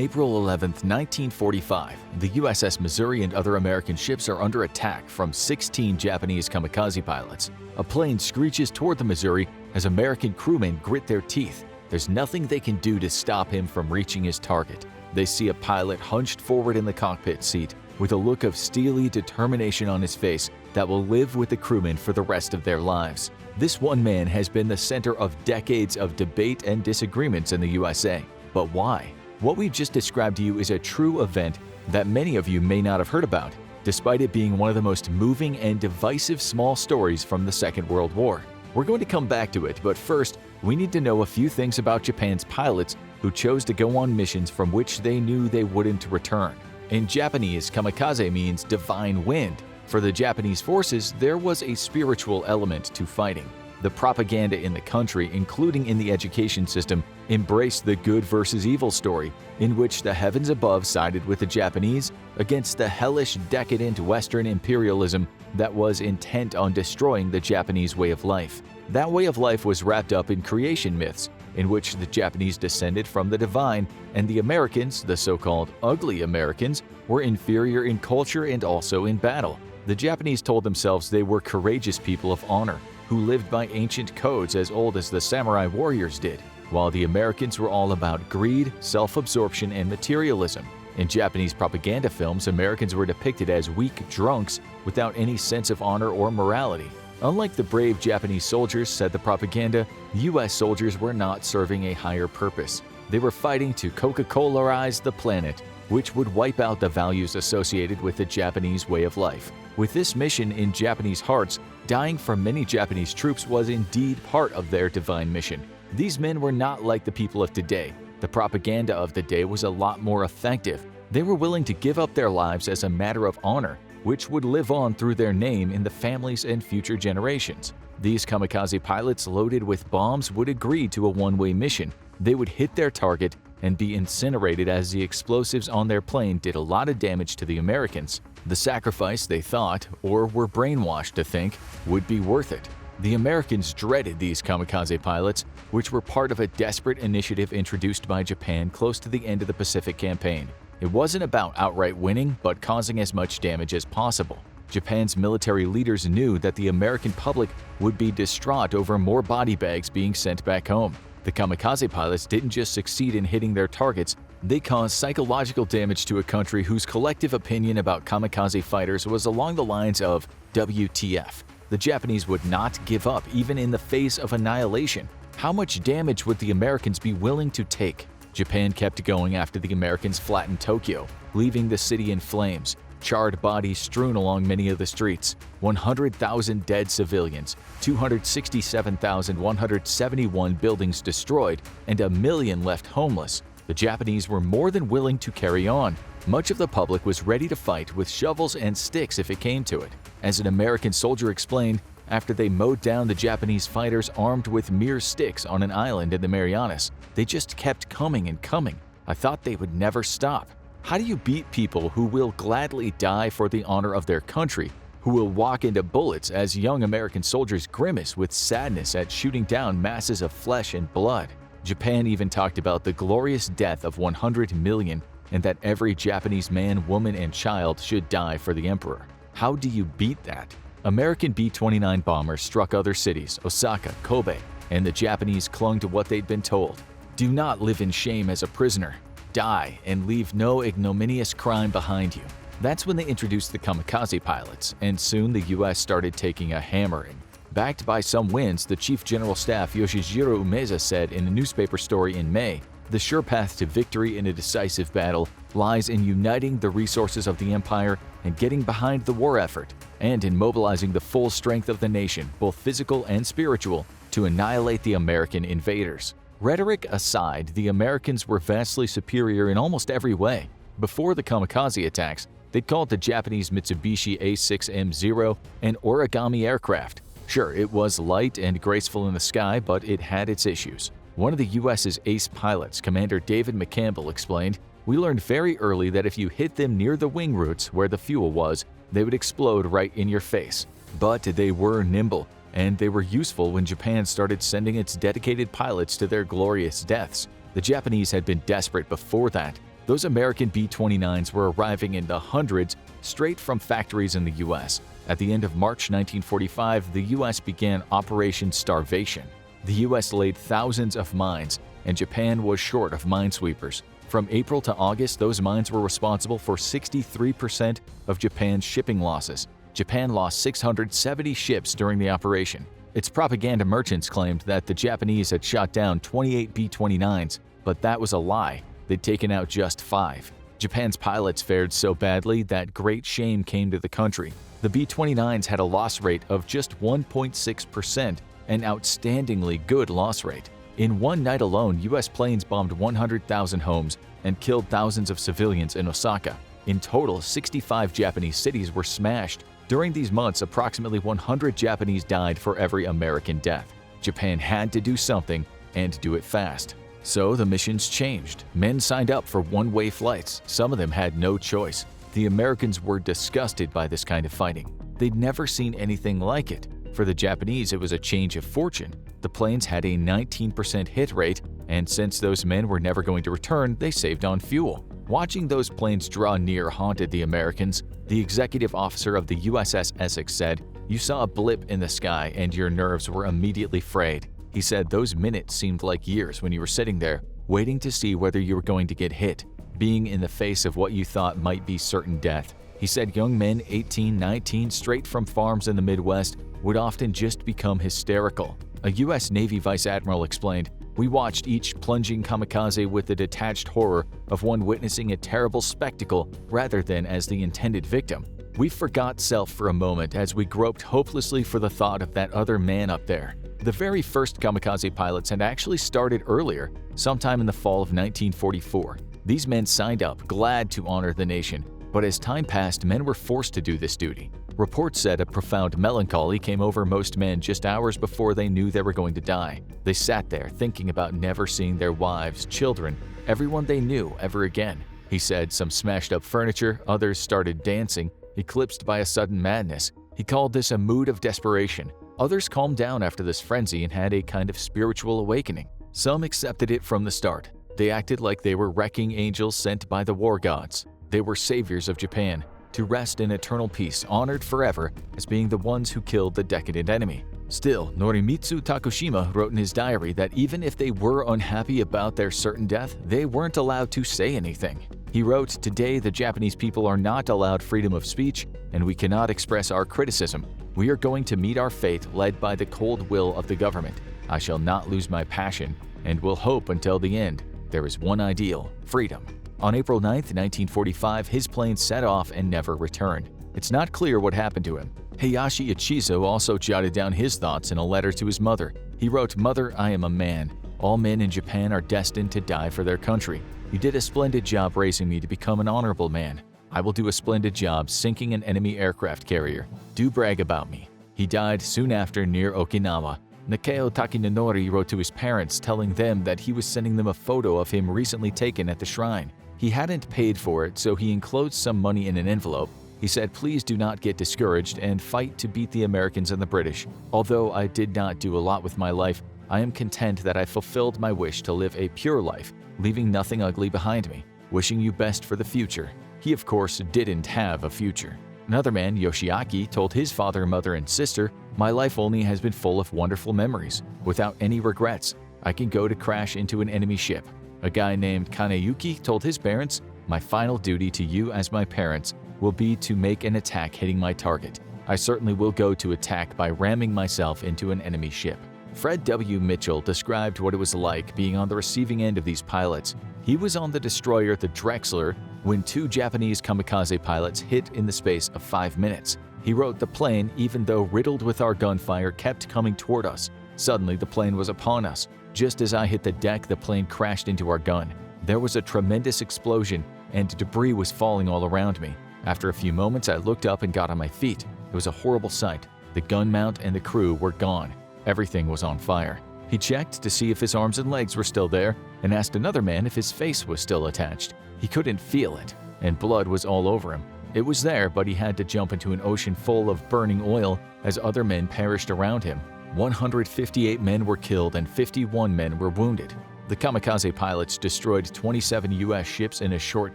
April 11, 1945, the USS Missouri and other American ships are under attack from 16 Japanese kamikaze pilots. A plane screeches toward the Missouri as American crewmen grit their teeth. There's nothing they can do to stop him from reaching his target. They see a pilot hunched forward in the cockpit seat with a look of steely determination on his face that will live with the crewmen for the rest of their lives. This one man has been the center of decades of debate and disagreements in the USA. But why? What we just described to you is a true event that many of you may not have heard about, despite it being one of the most moving and divisive small stories from the Second World War. We're going to come back to it, but first, we need to know a few things about Japan's pilots who chose to go on missions from which they knew they wouldn't return. In Japanese, kamikaze means divine wind. For the Japanese forces, there was a spiritual element to fighting. The propaganda in the country, including in the education system, embraced the good versus evil story, in which the heavens above sided with the Japanese against the hellish, decadent Western imperialism that was intent on destroying the Japanese way of life. That way of life was wrapped up in creation myths, in which the Japanese descended from the divine, and the Americans, the so-called ugly Americans, were inferior in culture and also in battle. The Japanese told themselves they were courageous people of honor, who lived by ancient codes as old as the samurai warriors did, while the Americans were all about greed, self-absorption, and materialism. In Japanese propaganda films, Americans were depicted as weak drunks without any sense of honor or morality. Unlike the brave Japanese soldiers, said the propaganda, US soldiers were not serving a higher purpose. They were fighting to Coca-Colarize the planet, which would wipe out the values associated with the Japanese way of life. With this mission in Japanese hearts, dying for many Japanese troops was indeed part of their divine mission. These men were not like the people of today. The propaganda of the day was a lot more effective. They were willing to give up their lives as a matter of honor, which would live on through their name in the families and future generations. These kamikaze pilots loaded with bombs would agree to a one-way mission. They would hit their target and be incinerated as the explosives on their plane did a lot of damage to the Americans. The sacrifice they thought, or were brainwashed to think, would be worth it. The Americans dreaded these kamikaze pilots, which were part of a desperate initiative introduced by Japan close to the end of the Pacific Campaign. It wasn't about outright winning, but causing as much damage as possible. Japan's military leaders knew that the American public would be distraught over more body bags being sent back home. The kamikaze pilots didn't just succeed in hitting their targets, they caused psychological damage to a country whose collective opinion about kamikaze fighters was along the lines of WTF. The Japanese would not give up even in the face of annihilation. How much damage would the Americans be willing to take? Japan kept going after the Americans flattened Tokyo, leaving the city in flames. Charred bodies strewn along many of the streets, 100,000 dead civilians, 267,171 buildings destroyed, and 1 million left homeless. The Japanese were more than willing to carry on. Much of the public was ready to fight with shovels and sticks if it came to it. As an American soldier explained, after they mowed down the Japanese fighters armed with mere sticks on an island in the Marianas, they just kept coming and coming. I thought they would never stop. How do you beat people who will gladly die for the honor of their country, who will walk into bullets as young American soldiers grimace with sadness at shooting down masses of flesh and blood? Japan even talked about the glorious death of 100 million and that every Japanese man, woman, and child should die for the emperor. How do you beat that? American B-29 bombers struck other cities, Osaka, Kobe, and the Japanese clung to what they'd been told. Do not live in shame as a prisoner. Die and leave no ignominious crime behind you. That's when they introduced the kamikaze pilots, and soon the US started taking a hammering. Backed by some wins, the Chief General Staff Yoshijiro Umeza said in a newspaper story in May, "The sure path to victory in a decisive battle lies in uniting the resources of the empire and getting behind the war effort, and in mobilizing the full strength of the nation, both physical and spiritual, to annihilate the American invaders." Rhetoric aside, the Americans were vastly superior in almost every way. Before the kamikaze attacks, they'd called the Japanese Mitsubishi A6M0 an origami aircraft. Sure, it was light and graceful in the sky, but it had its issues. One of the US's ace pilots, Commander David McCampbell, explained, "We learned very early that if you hit them near the wing roots where the fuel was, they would explode right in your face. But they were nimble, and they were useful when Japan started sending its dedicated pilots to their glorious deaths. The Japanese had been desperate before that. Those American B-29s were arriving in the hundreds straight from factories in the U.S. At the end of March 1945, the U.S. began Operation Starvation. The U.S. laid thousands of mines, and Japan was short of minesweepers. From April to August, those mines were responsible for 63% of Japan's shipping losses. Japan lost 670 ships during the operation. Its propaganda merchants claimed that the Japanese had shot down 28 B-29s, but that was a lie. They'd taken out just 5. Japan's pilots fared so badly that great shame came to the country. The B-29s had a loss rate of just 1.6%, an outstandingly good loss rate. In one night alone, U.S. planes bombed 100,000 homes and killed thousands of civilians in Osaka. In total, 65 Japanese cities were smashed. During these months, approximately 100 Japanese died for every American death. Japan had to do something, and do it fast. So the missions changed. Men signed up for one-way flights. Some of them had no choice. The Americans were disgusted by this kind of fighting. They'd never seen anything like it. For the Japanese, it was a change of fortune. The planes had a 19% hit rate, and since those men were never going to return, they saved on fuel. Watching those planes draw near haunted the Americans. The executive officer of the USS Essex said, "You saw a blip in the sky and your nerves were immediately frayed." He said those minutes seemed like years when you were sitting there, waiting to see whether you were going to get hit, being in the face of what you thought might be certain death. He said young men 18, 19, straight from farms in the Midwest, would often just become hysterical. A U.S. Navy Vice Admiral explained, "We watched each plunging kamikaze with the detached horror of one witnessing a terrible spectacle rather than as the intended victim. We forgot self for a moment as we groped hopelessly for the thought of that other man up there." The very first kamikaze pilots had actually started earlier, sometime in the fall of 1944. These men signed up, glad to honor the nation, but as time passed, men were forced to do this duty. Reports said a profound melancholy came over most men just hours before they knew they were going to die. They sat there thinking about never seeing their wives, children, everyone they knew ever again. He said some smashed up furniture, others started dancing, eclipsed by a sudden madness. He called this a mood of desperation. Others calmed down after this frenzy and had a kind of spiritual awakening. Some accepted it from the start. They acted like they were wrecking angels sent by the war gods. They were saviors of Japan, to rest in eternal peace, honored forever as being the ones who killed the decadent enemy. Still, Norimitsu Takushima wrote in his diary that even if they were unhappy about their certain death, they weren't allowed to say anything. He wrote, "Today the Japanese people are not allowed freedom of speech, and we cannot express our criticism. We are going to meet our fate led by the cold will of the government. I shall not lose my passion, and will hope until the end. There is one ideal, freedom." On April 9, 1945, his plane set off and never returned. It's not clear what happened to him. Heihachi Ichizo also jotted down his thoughts in a letter to his mother. He wrote, "Mother, I am a man. All men in Japan are destined to die for their country. You did a splendid job raising me to become an honorable man. I will do a splendid job sinking an enemy aircraft carrier. Do brag about me." He died soon after near Okinawa. Nakao Takinori wrote to his parents telling them that he was sending them a photo of him recently taken at the shrine. He hadn't paid for it, so he enclosed some money in an envelope. He said, "Please do not get discouraged and fight to beat the Americans and the British. Although I did not do a lot with my life, I am content that I fulfilled my wish to live a pure life, leaving nothing ugly behind me. Wishing you best for the future." He, of course, didn't have a future. Another man, Yoshiaki, told his father, mother, and sister, "My life only has been full of wonderful memories, without any regrets. I can go to crash into an enemy ship." A guy named Kaneyuki told his parents, "My final duty to you as my parents will be to make an attack hitting my target. I certainly will go to attack by ramming myself into an enemy ship." Fred W. Mitchell described what it was like being on the receiving end of these pilots. He was on the destroyer the Drexler when 2 Japanese kamikaze pilots hit in the space of 5 minutes. He wrote, "The plane, even though riddled with our gunfire, kept coming toward us. Suddenly the plane was upon us. Just as I hit the deck, the plane crashed into our gun. There was a tremendous explosion, and debris was falling all around me. After a few moments, I looked up and got on my feet. It was a horrible sight. The gun mount and the crew were gone. Everything was on fire." He checked to see if his arms and legs were still there and asked another man if his face was still attached. He couldn't feel it, and blood was all over him. It was there, but he had to jump into an ocean full of burning oil as other men perished around him. 158 men were killed and 51 men were wounded. The Kamikaze pilots destroyed 27 U.S. ships in a short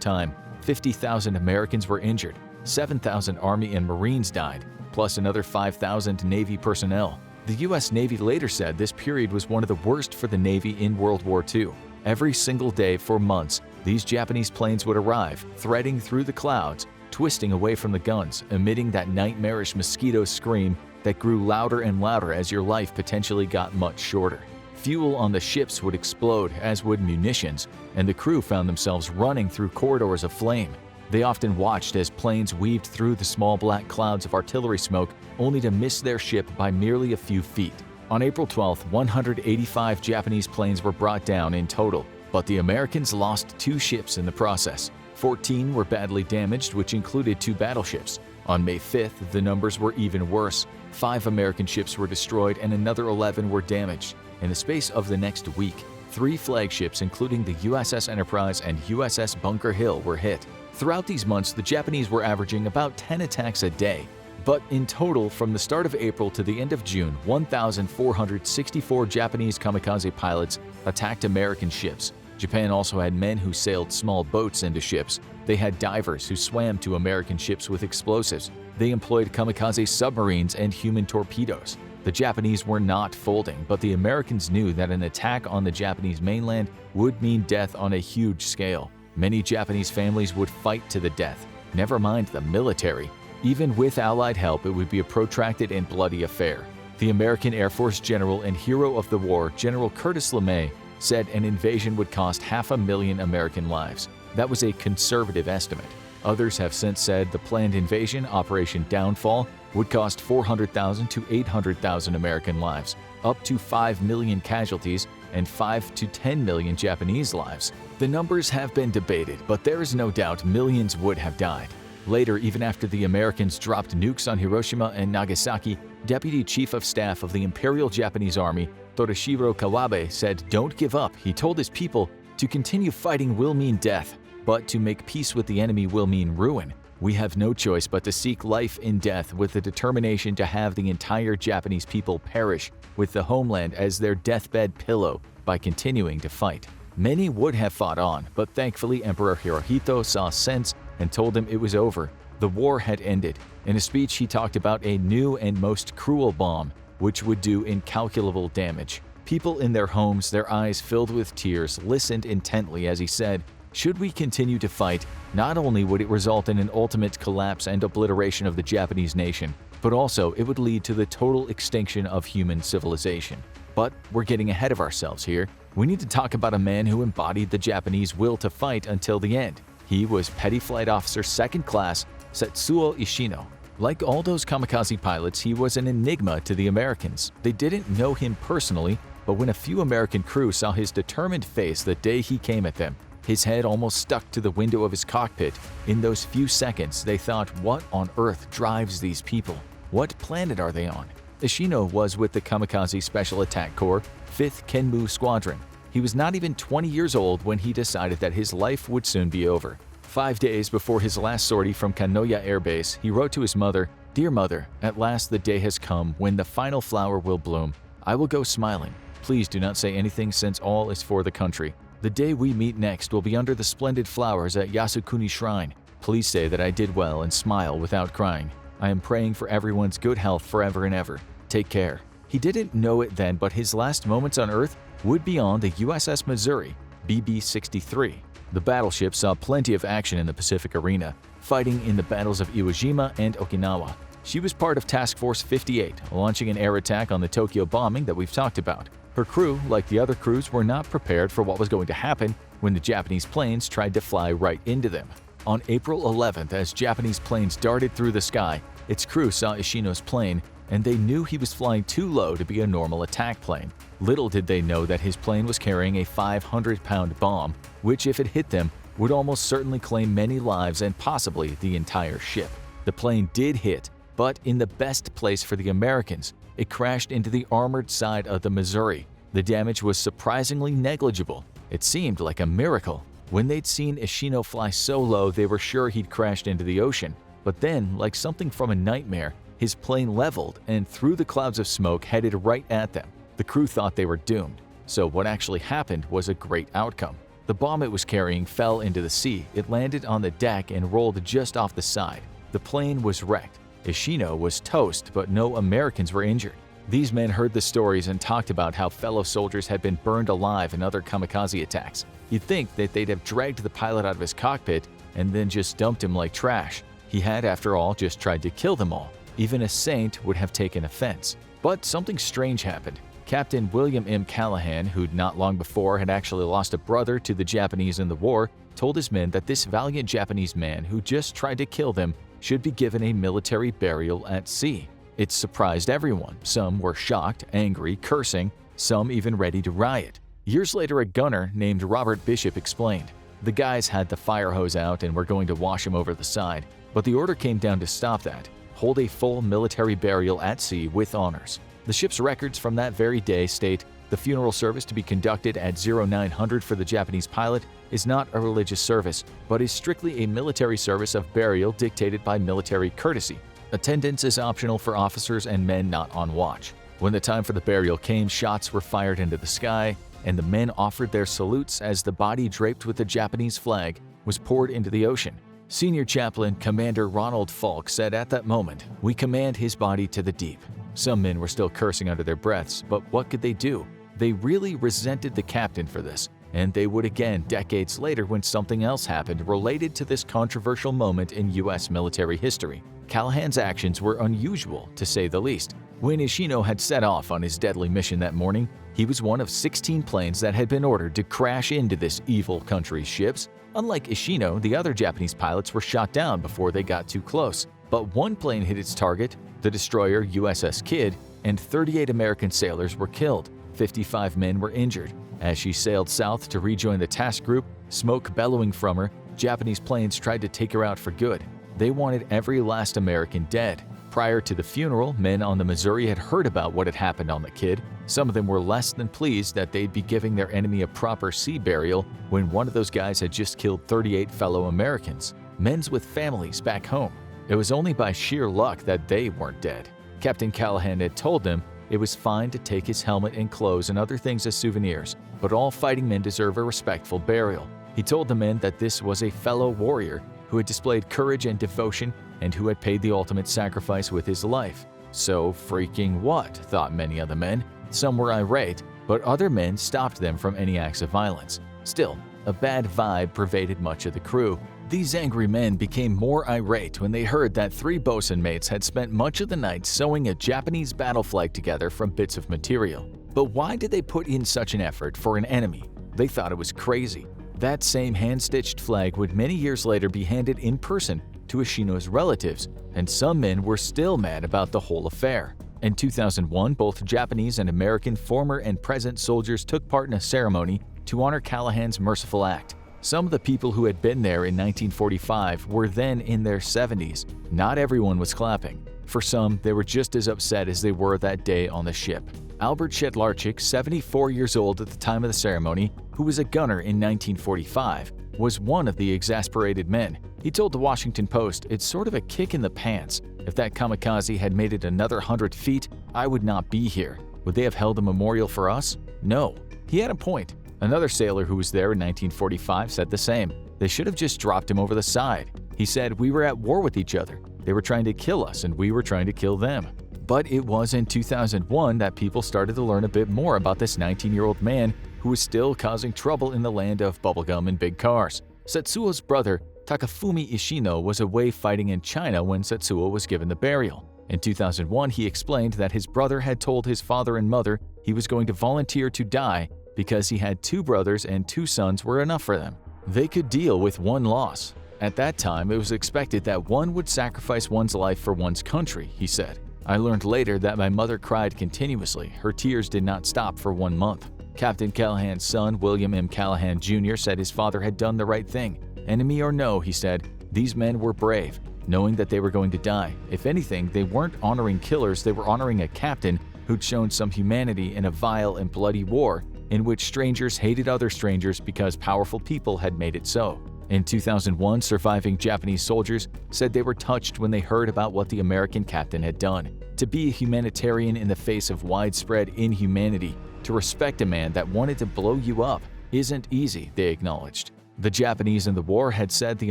time. 50,000 Americans were injured, 7,000 Army and Marines died, plus another 5,000 Navy personnel. The U.S. Navy later said this period was one of the worst for the Navy in World War II. Every single day for months, these Japanese planes would arrive, threading through the clouds, twisting away from the guns, emitting that nightmarish mosquito scream that grew louder and louder as your life potentially got much shorter. Fuel on the ships would explode, as would munitions, and the crew found themselves running through corridors of flame. They often watched as planes weaved through the small black clouds of artillery smoke, only to miss their ship by merely a few feet. On April 12, 185 Japanese planes were brought down in total, but the Americans lost 2 ships in the process. 14 were badly damaged, which included 2 battleships. On May 5th, the numbers were even worse. 5 American ships were destroyed and another 11 were damaged. In the space of the next week, 3 flagships, including the USS Enterprise and USS Bunker Hill, were hit. Throughout these months, the Japanese were averaging about 10 attacks a day. But in total, from the start of April to the end of June, 1,464 Japanese kamikaze pilots attacked American ships. Japan also had men who sailed small boats into ships. They had divers who swam to American ships with explosives. They employed kamikaze submarines and human torpedoes. The Japanese were not folding, but the Americans knew that an attack on the Japanese mainland would mean death on a huge scale. Many Japanese families would fight to the death, never mind the military. Even with Allied help, it would be a protracted and bloody affair. The American Air Force general and hero of the war, General Curtis LeMay, said an invasion would cost 500,000 American lives. That was a conservative estimate. Others have since said the planned invasion, Operation Downfall, would cost 400,000 to 800,000 American lives, up to 5 million casualties, and 5 to 10 million Japanese lives. The numbers have been debated, but there is no doubt millions would have died. Later, even after the Americans dropped nukes on Hiroshima and Nagasaki, Deputy Chief of Staff of the Imperial Japanese Army, Toroshiro Kawabe, said, "Don't give up." He told his people, "To continue fighting will mean death, but to make peace with the enemy will mean ruin. We have no choice but to seek life in death with the determination to have the entire Japanese people perish with the homeland as their deathbed pillow by continuing to fight." Many would have fought on, but thankfully Emperor Hirohito saw sense and told him it was over. The war had ended. In a speech, he talked about a new and most cruel bomb, which would do incalculable damage. People in their homes, their eyes filled with tears, listened intently as he said, "Should we continue to fight, not only would it result in an ultimate collapse and obliteration of the Japanese nation, but also it would lead to the total extinction of human civilization." But we're getting ahead of ourselves here. We need to talk about a man who embodied the Japanese will to fight until the end. He was Petty Flight Officer 2nd Class Setsuo Ishino. Like all those kamikaze pilots, he was an enigma to the Americans. They didn't know him personally, but when a few American crew saw his determined face the day he came at them, his head almost stuck to the window of his cockpit. In those few seconds, they thought, what on earth drives these people? What planet are they on? Ishino was with the Kamikaze Special Attack Corps, 5th Kenmu Squadron. He was not even 20 years old when he decided that his life would soon be over. 5 days before his last sortie from Kanoya Air Base, he wrote to his mother, "Dear mother, at last the day has come when the final flower will bloom. I will go smiling. Please do not say anything since all is for the country. The day we meet next will be under the splendid flowers at Yasukuni Shrine. Please say that I did well and smile without crying. I am praying for everyone's good health forever and ever. Take care." He didn't know it then, but his last moments on Earth would be on the USS Missouri, BB-63. The battleship saw plenty of action in the Pacific arena, fighting in the battles of Iwo Jima and Okinawa. She was part of Task Force 58, launching an air attack on the Tokyo bombing that we've talked about. Her crew, like the other crews, were not prepared for what was going to happen when the Japanese planes tried to fly right into them. On April 11th, as Japanese planes darted through the sky, its crew saw Ishino's plane, and they knew he was flying too low to be a normal attack plane. Little did they know that his plane was carrying a 500-pound bomb, which, if it hit them, would almost certainly claim many lives and possibly the entire ship. The plane did hit, but in the best place for the Americans. It crashed into the armored side of the Missouri. The damage was surprisingly negligible. It seemed like a miracle. When they'd seen Ishino fly so low, they were sure he'd crashed into the ocean. But then, like something from a nightmare, his plane leveled and through the clouds of smoke headed right at them. The crew thought they were doomed. So what actually happened was a great outcome. The bomb it was carrying fell into the sea. It landed on the deck and rolled just off the side. The plane was wrecked. Ishino was toast, but no Americans were injured. These men heard the stories and talked about how fellow soldiers had been burned alive in other kamikaze attacks. You'd think that they'd have dragged the pilot out of his cockpit and then just dumped him like trash. He had, after all, just tried to kill them all. Even a saint would have taken offense. But something strange happened. Captain William M. Callahan, who'd not long before had actually lost a brother to the Japanese in the war, told his men that this valiant Japanese man who just tried to kill them should be given a military burial at sea. It surprised everyone. Some were shocked, angry, cursing, some even ready to riot. Years later, a gunner named Robert Bishop explained, "The guys had the fire hose out and were going to wash him over the side, but the order came down to stop that. Hold a full military burial at sea with honors." The ship's records from that very day state, "The funeral service to be conducted at 0900 for the Japanese pilot is not a religious service, but is strictly a military service of burial dictated by military courtesy. Attendance is optional for officers and men not on watch." When the time for the burial came, shots were fired into the sky, and the men offered their salutes as the body draped with the Japanese flag was poured into the ocean. Senior Chaplain Commander Ronald Falk said at that moment, "We command his body to the deep." Some men were still cursing under their breaths, but what could they do? They really resented the captain for this, and they would again decades later when something else happened related to this controversial moment in U.S. military history. Callahan's actions were unusual, to say the least. When Ishino had set off on his deadly mission that morning, he was one of 16 planes that had been ordered to crash into this evil country's ships. Unlike Ishino, the other Japanese pilots were shot down before they got too close. But one plane hit its target, the destroyer USS Kidd, and 38 American sailors were killed. 55 men were injured. As she sailed south to rejoin the task group, smoke bellowing from her, Japanese planes tried to take her out for good. They wanted every last American dead. Prior to the funeral, men on the Missouri had heard about what had happened on the Kidd. Some of them were less than pleased that they'd be giving their enemy a proper sea burial when one of those guys had just killed 38 fellow Americans, men with families back home. It was only by sheer luck that they weren't dead. Captain Callahan had told them it was fine to take his helmet and clothes and other things as souvenirs, but all fighting men deserve a respectful burial. He told the men that this was a fellow warrior who had displayed courage and devotion and who had paid the ultimate sacrifice with his life. So freaking what, thought many of the men. Some were irate, but other men stopped them from any acts of violence. Still, a bad vibe pervaded much of the crew. These angry men became more irate when they heard that 3 bosun mates had spent much of the night sewing a Japanese battle flag together from bits of material. But why did they put in such an effort for an enemy? They thought it was crazy. That same hand-stitched flag would many years later be handed in person to Ishino's relatives, and some men were still mad about the whole affair. In 2001, both Japanese and American former and present soldiers took part in a ceremony to honor Callahan's merciful act. Some of the people who had been there in 1945 were then in their 70s. Not everyone was clapping. For some, they were just as upset as they were that day on the ship. Albert Shedlarczyk, 74 years old at the time of the ceremony, who was a gunner in 1945, was one of the exasperated men. He told the Washington Post, "It's sort of a kick in the pants. If that kamikaze had made it another 100 feet, I would not be here. Would they have held a memorial for us? No." He had a point. Another sailor who was there in 1945 said the same. They should have just dropped him over the side. He said, "We were at war with each other. They were trying to kill us and we were trying to kill them." But it was in 2001 that people started to learn a bit more about this 19-year-old man who was still causing trouble in the land of bubblegum and big cars. Setsuo's brother, Takafumi Ishino, was away fighting in China when Setsuo was given the burial. In 2001, he explained that his brother had told his father and mother he was going to volunteer to die because he had 2 brothers and 2 sons were enough for them. They could deal with one loss. At that time, it was expected that one would sacrifice one's life for one's country, he said. "I learned later that my mother cried continuously. Her tears did not stop for 1 month." Captain Callahan's son, William M. Callahan Jr., said his father had done the right thing. "Enemy or no," he said, "these men were brave, knowing that they were going to die. If anything, they weren't honoring killers, they were honoring a captain who'd shown some humanity in a vile and bloody war in which strangers hated other strangers because powerful people had made it so." In 2001, surviving Japanese soldiers said they were touched when they heard about what the American captain had done. To be a humanitarian in the face of widespread inhumanity To respect a man that wanted to blow you up isn't easy, they acknowledged. The Japanese in the war had said the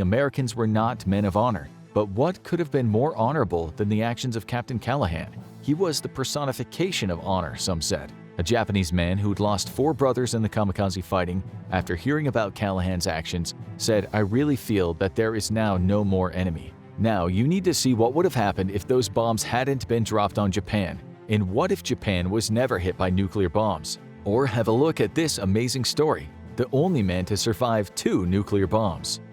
Americans were not men of honor, but what could have been more honorable than the actions of Captain Callahan? He was the personification of honor, some said. A Japanese man who'd lost 4 brothers in the kamikaze fighting, after hearing about Callahan's actions, said, "I really feel that there is now no more enemy." Now, you need to see what would have happened if those bombs hadn't been dropped on Japan. And what if Japan was never hit by nuclear bombs? Or have a look at this amazing story: the only man to survive 2 nuclear bombs.